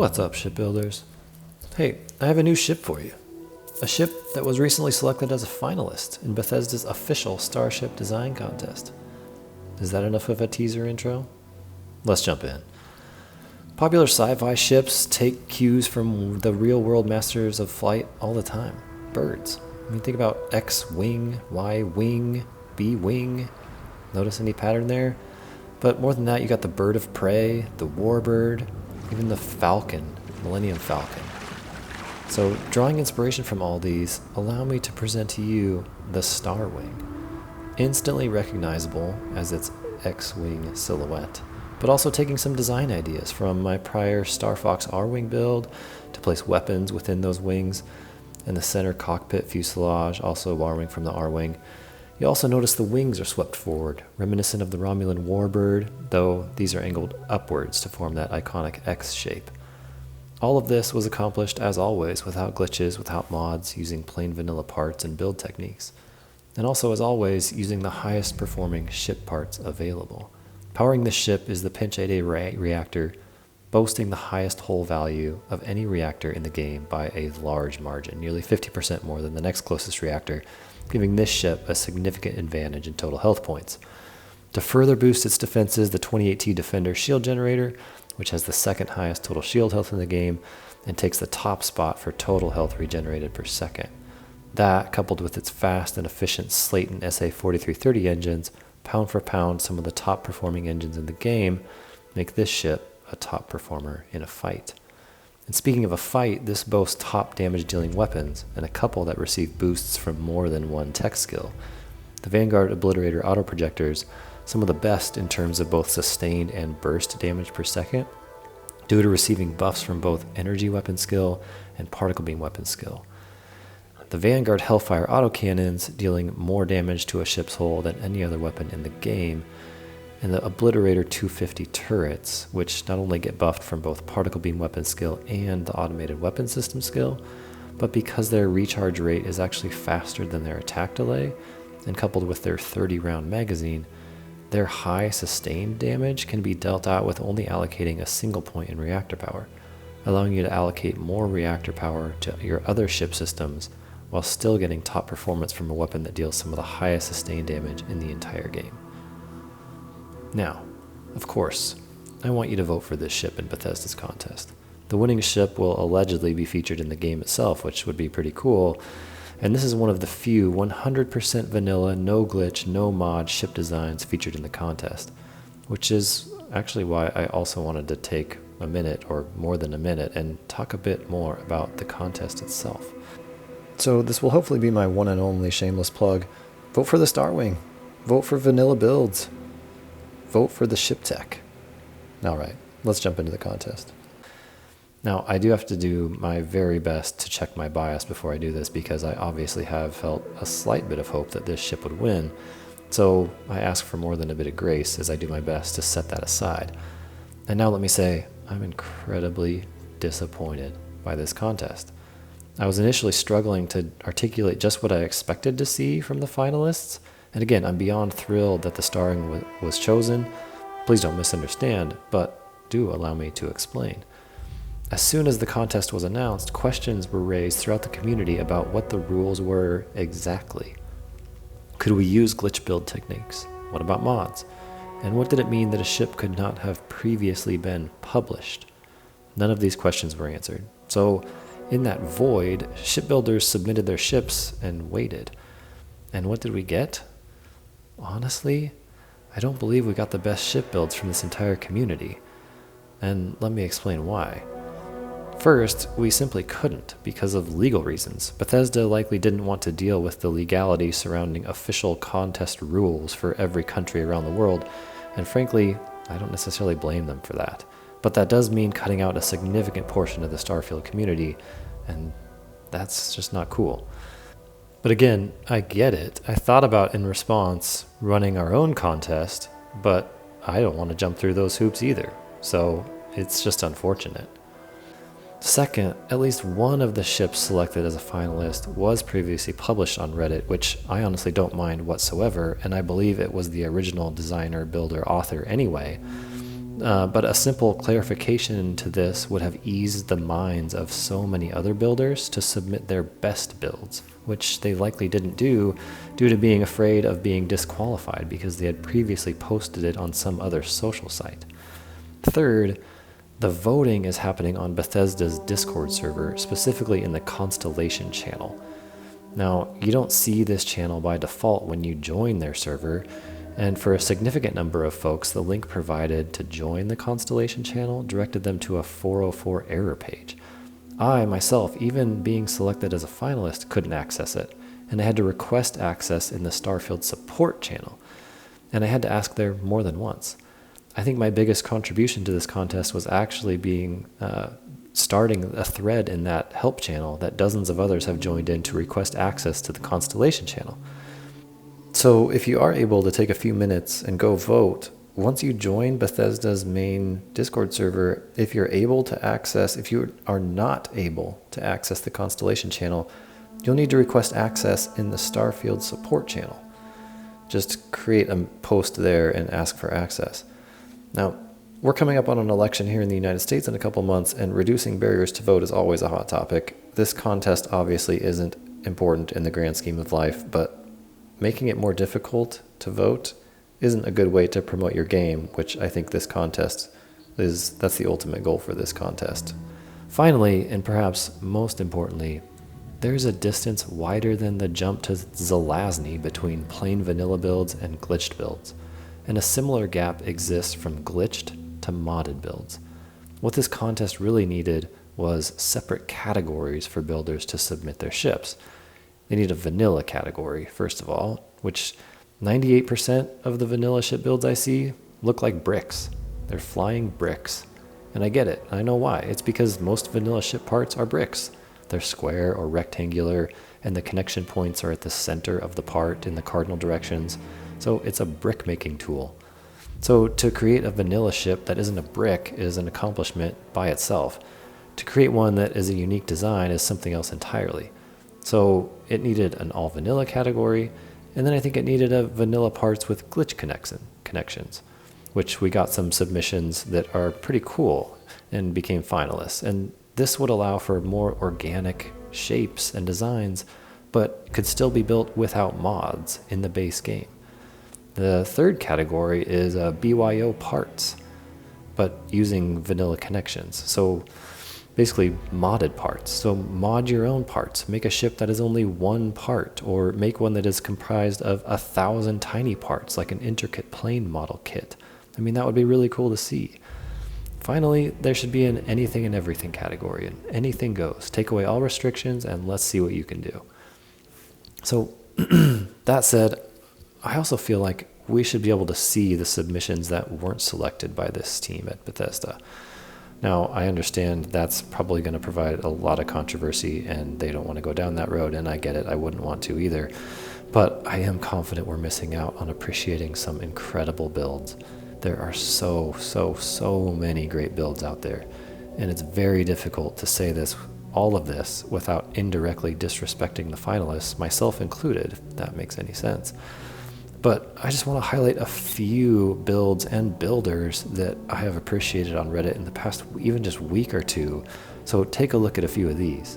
What's up, shipbuilders? Hey, I have a new ship for you. A ship that was recently selected as a finalist in Bethesda's official Starship design contest. Is that enough of a teaser intro? Let's jump in. Popular sci-fi ships take cues from the real-world masters of flight all the time. Birds. I mean, think about X-wing, Y-wing, B-wing. Notice any pattern there? But more than that, you got the bird of prey, the warbird, even the falcon, Millennium Falcon. So, drawing inspiration from all these, allow me to present to you the Starwing. Instantly recognizable as its X-wing silhouette, but also taking some design ideas from my prior Star Fox R-wing build to place weapons within those wings, and the center cockpit fuselage, also R-wing from the R-wing. You also notice the wings are swept forward, reminiscent of the Romulan warbird, though these are angled upwards to form that iconic X shape. All of this was accomplished, as always, without glitches, without mods, using plain vanilla parts and build techniques. And also, as always, using the highest performing ship parts available. Powering this ship is the Pinch 8A reactor, boasting the highest hull value of any reactor in the game by a large margin, nearly 50% more than the next closest reactor, giving this ship a significant advantage in total health points. To further boost its defenses, the 28T Defender shield generator, which has the second highest total shield health in the game and takes the top spot for total health regenerated per second. That, coupled with its fast and efficient Slayton SA4330 engines, pound for pound some of the top performing engines in the game, make this ship a top performer in a fight. And speaking of a fight, this boasts top damage dealing weapons and a couple that receive boosts from more than one tech skill. The Vanguard Obliterator auto projectors, some of the best in terms of both sustained and burst damage per second, due to receiving buffs from both energy weapon skill and particle beam weapon skill. The Vanguard Hellfire autocannons, dealing more damage to a ship's hull than any other weapon in the game, and the Obliterator 250 turrets, which not only get buffed from both particle beam weapon skill and the automated weapon system skill, but because their recharge rate is actually faster than their attack delay, and coupled with their 30-round magazine, their high sustained damage can be dealt out with only allocating a single point in reactor power, allowing you to allocate more reactor power to your other ship systems while still getting top performance from a weapon that deals some of the highest sustained damage in the entire game. Now, of course, I want you to vote for this ship in Bethesda's contest. The winning ship will allegedly be featured in the game itself, which would be pretty cool. And this is one of the few 100% vanilla, no glitch, no mod ship designs featured in the contest, which is actually why I also wanted to take a minute, or more than a minute, and talk a bit more about the contest itself. So this will hopefully be my one and only shameless plug. Vote for the Starwing. Vote for vanilla builds. Vote for the ship tech. All right, let's jump into the contest. Now, I do have to do my very best to check my bias before I do this, because I obviously have felt a slight bit of hope that this ship would win. So I ask for more than a bit of grace as I do my best to set that aside. And now let me say, I'm incredibly disappointed by this contest. I was initially struggling to articulate just what I expected to see from the finalists. And again, I'm beyond thrilled that the Starwing was chosen. Please don't misunderstand, but do allow me to explain. As soon as the contest was announced, questions were raised throughout the community about what the rules were exactly. Could we use glitch build techniques? What about mods? And what did it mean that a ship could not have previously been published? None of these questions were answered. So, in that void, shipbuilders submitted their ships and waited. And what did we get? Honestly, I don't believe we got the best ship builds from this entire community. And let me explain why. First, we simply couldn't because of legal reasons. Bethesda likely didn't want to deal with the legality surrounding official contest rules for every country around the world, and frankly, I don't necessarily blame them for that. But that does mean cutting out a significant portion of the Starfield community, and that's just not cool. But again, I get it. I thought about, in response, running our own contest, but I don't want to jump through those hoops either, so it's just unfortunate. Second, at least one of the ships selected as a finalist was previously published on Reddit, which I honestly don't mind whatsoever, and I believe it was the original designer, builder, author anyway. But a simple clarification to this would have eased the minds of so many other builders to submit their best builds, which they likely didn't do due to being afraid of being disqualified because they had previously posted it on some other social site. Third, the voting is happening on Bethesda's Discord server, specifically in the Constellation channel. Now, you don't see this channel by default when you join their server, and for a significant number of folks, the link provided to join the Constellation channel directed them to a 404 error page. I, myself, even being selected as a finalist, couldn't access it, and I had to request access in the Starfield support channel, and I had to ask there more than once. I think my biggest contribution to this contest was actually starting a thread in that help channel that dozens of others have joined in to request access to the Constellation channel. So if you are able to take a few minutes and go vote, once you join Bethesda's main Discord server, if you are not able to access the Constellation channel, you'll need to request access in the Starfield support channel. Just create a post there and ask for access. Now, we're coming up on an election here in the United States in a couple months, and reducing barriers to vote is always a hot topic. This contest obviously isn't important in the grand scheme of life, but making it more difficult to vote isn't a good way to promote your game, which I think this contest that's the ultimate goal for this contest. Finally, and perhaps most importantly, there's a distance wider than the jump to Zelazny between plain vanilla builds and glitched builds, and a similar gap exists from glitched to modded builds. What this contest really needed was separate categories for builders to submit their ships. They need a vanilla category, first of all, which 98% of the vanilla ship builds I see look like bricks. They're flying bricks. And I get it. I know why. It's because most vanilla ship parts are bricks. They're square or rectangular, and the connection points are at the center of the part in the cardinal directions. So it's a brick making tool. So to create a vanilla ship that isn't a brick is an accomplishment by itself. To create one that is a unique design is something else entirely. So it needed an all vanilla category, and then I think it needed a vanilla parts with glitch connections, which we got some submissions that are pretty cool and became finalists. And this would allow for more organic shapes and designs, but could still be built without mods in the base game. The third category is BYO parts, but using vanilla connections. So basically modded parts. So mod your own parts. Make a ship that is only one part, or make one that is comprised of 1,000 tiny parts, like an intricate plane model kit. I mean, that would be really cool to see. Finally, there should be an anything and everything category, and anything goes. Take away all restrictions and let's see what you can do. So that said, I also feel like we should be able to see the submissions that weren't selected by this team at Bethesda. Now, I understand that's probably going to provide a lot of controversy, and they don't want to go down that road, and I get it. I wouldn't want to either. But I am confident we're missing out on appreciating some incredible builds. There are so many great builds out there, and it's very difficult to say all of this without indirectly disrespecting the finalists, myself included, if that makes any sense. But I just want to highlight a few builds and builders that I have appreciated on Reddit in the past even just week or two. So take a look at a few of these.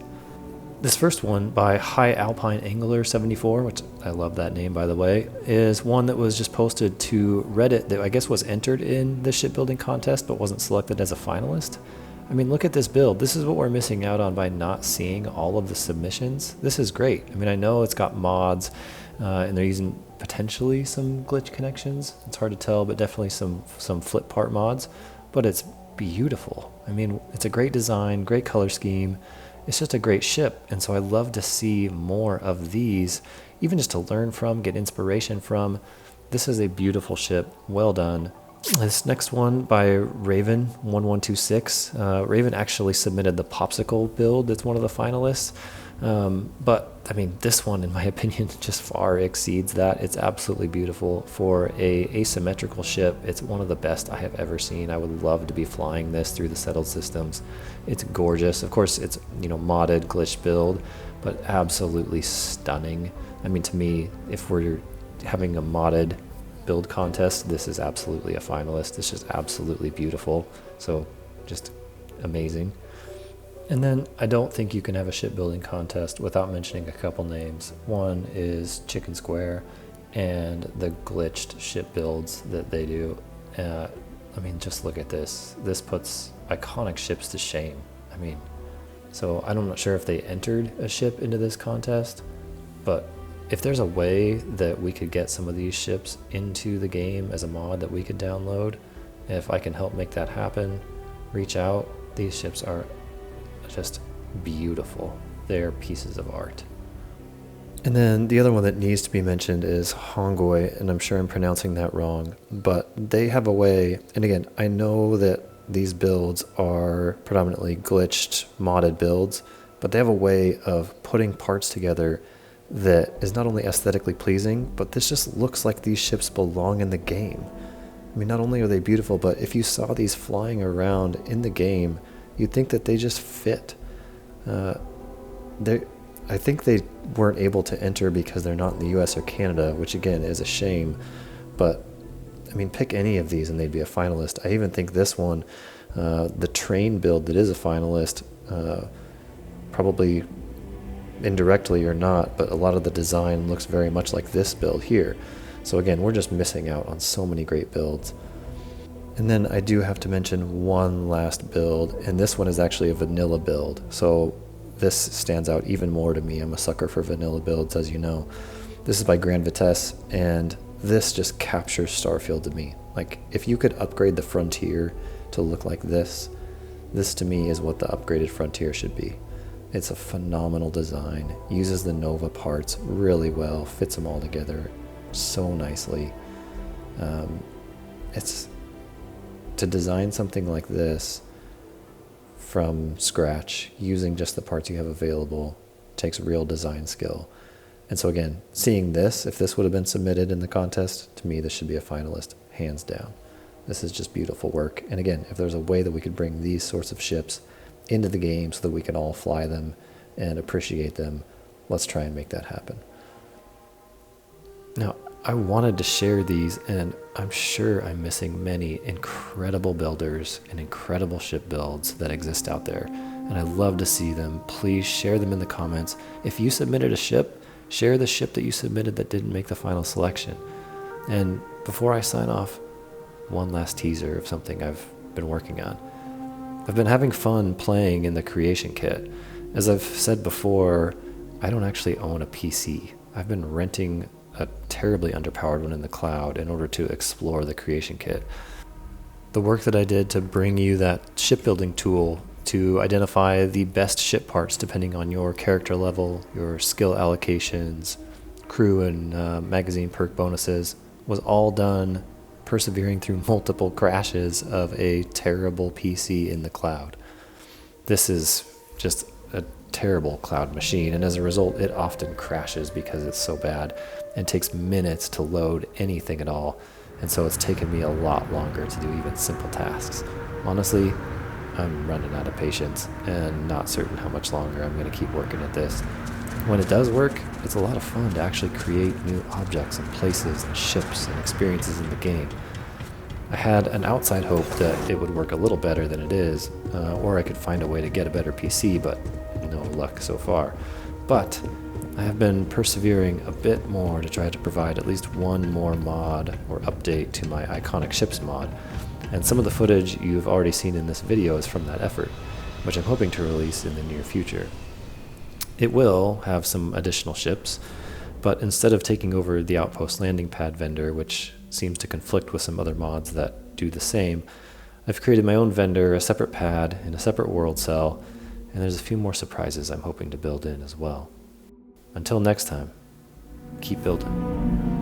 This first one by High Alpine Angler 74, which I love that name by the way, is one that was just posted to Reddit that I guess was entered in the shipbuilding contest but wasn't selected as a finalist. I mean, look at this build. This is what we're missing out on by not seeing all of the submissions. This is great. I mean, I know it's got mods, and they're using potentially some glitch connections. It's hard to tell, but definitely some flip part mods. But it's beautiful. I mean, it's a great design, great color scheme. It's just a great ship, and so I love to see more of these, even just to learn from, get inspiration from. This is a beautiful ship, well done. This next one by Raven1126. Raven actually submitted the popsicle build that's one of the finalists. But I mean, this one, in my opinion, just far exceeds that. It's absolutely beautiful for a asymmetrical ship. It's one of the best I have ever seen. I would love to be flying this through the settled systems. It's gorgeous. Of course, it's, modded glitch build, but absolutely stunning. I mean, to me, if we're having a modded build contest, this is absolutely a finalist. It's just absolutely beautiful. So just amazing. And then I don't think you can have a shipbuilding contest without mentioning a couple names. One is Chicken Square and the glitched ship builds that they do. I mean, just look at this. This puts iconic ships to shame. I mean, so I'm not sure if they entered a ship into this contest, but if there's a way that we could get some of these ships into the game as a mod that we could download, if I can help make that happen, reach out. These ships are just beautiful. They're pieces of art. And then the other one that needs to be mentioned is Hongoi, and I'm sure I'm pronouncing that wrong, but they have a way, and again, I know that these builds are predominantly glitched, modded builds, but they have a way of putting parts together that is not only aesthetically pleasing, but this just looks like these ships belong in the game. I mean, not only are they beautiful, but if you saw these flying around in the game, you'd think that they just fit. I think they weren't able to enter because they're not in the US or Canada, which again is a shame. But I mean, pick any of these and they'd be a finalist. I even think this one, the train build that is a finalist, probably indirectly or not, but a lot of the design looks very much like this build here. So again, we're just missing out on so many great builds. And then I do have to mention one last build, and this one is actually a vanilla build. So this stands out even more to me. I'm a sucker for vanilla builds, as you know. This is by Grand Vitesse, and this just captures Starfield to me. Like, if you could upgrade the Frontier to look like this to me is what the upgraded Frontier should be. It's a phenomenal design, uses the Nova parts really well, fits them all together so nicely. It's to design something like this from scratch using just the parts you have available takes real design skill. And so again, seeing this, if this would have been submitted in the contest, to me this should be a finalist, hands down. This is just beautiful work. And again, if there's a way that we could bring these sorts of ships into the game so that we can all fly them and appreciate them, let's try and make that happen. Now, I wanted to share these, and I'm sure I'm missing many incredible builders and incredible ship builds that exist out there, and I love to see them. Please share them in the comments. If you submitted a ship, share the ship that you submitted that didn't make the final selection. And before I sign off, one last teaser of something I've been working on. I've been having fun playing in the creation kit. As I've said before, I don't actually own a PC. I've been renting a terribly underpowered one in the cloud in order to explore the creation kit. The work that I did to bring you that shipbuilding tool to identify the best ship parts depending on your character level, your skill allocations, crew and magazine perk bonuses was all done persevering through multiple crashes of a terrible PC in the cloud. This is just a terrible cloud machine, and as a result it often crashes because it's so bad and takes minutes to load anything at all, and so it's taken me a lot longer to do even simple tasks. Honestly, I'm running out of patience and not certain how much longer I'm going to keep working at this. When it does work, it's a lot of fun to actually create new objects and places and ships and experiences in the game. I had an outside hope that it would work a little better than it is, or I could find a way to get a better PC, but no luck so far. But I have been persevering a bit more to try to provide at least one more mod or update to my iconic ships mod, and some of the footage you've already seen in this video is from that effort, which I'm hoping to release in the near future. It will have some additional ships, but instead of taking over the Outpost landing pad vendor, which seems to conflict with some other mods that do the same, I've created my own vendor, a separate pad, and a separate world cell, and there's a few more surprises I'm hoping to build in as well. Until next time, keep building.